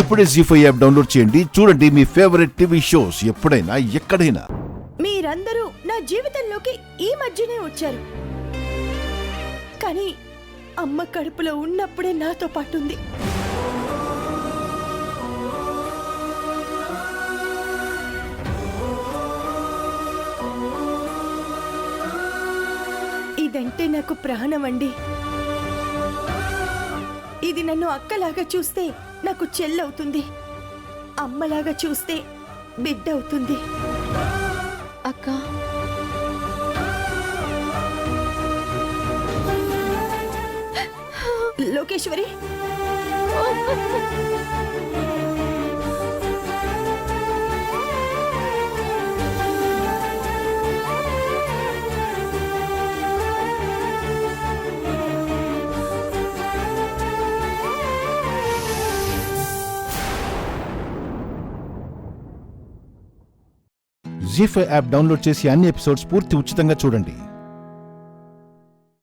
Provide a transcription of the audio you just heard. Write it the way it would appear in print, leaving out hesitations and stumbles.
ఇప్పుడే జీ5 app download చేయండి. చూడండి మీ ఫేవరెట్ టీవీ షోస్ ఎప్పుడైనా ఎక్కడైనా. మీరందరూ నా జీవితంలోకి ఈ మధ్యనే వచ్చారు, కానీ అమ్మ కడుపులో ఉన్నప్పుడే నాతో పాటుంది. ఇదంటే నాకు ప్రాణం అండి. ఇది నన్ను అక్కలాగా చూస్తే నాకు చెల్లవుతుంది, అమ్మలాగా చూస్తే బిడ్డ అవుతుంది. అక్క, లోకేశ్వరి, జీ5 యాప్ డౌన్లోడ్ చేసి అన్ని ఎపిసోడ్స్ పూర్తి ఉచితంగా చూడండి.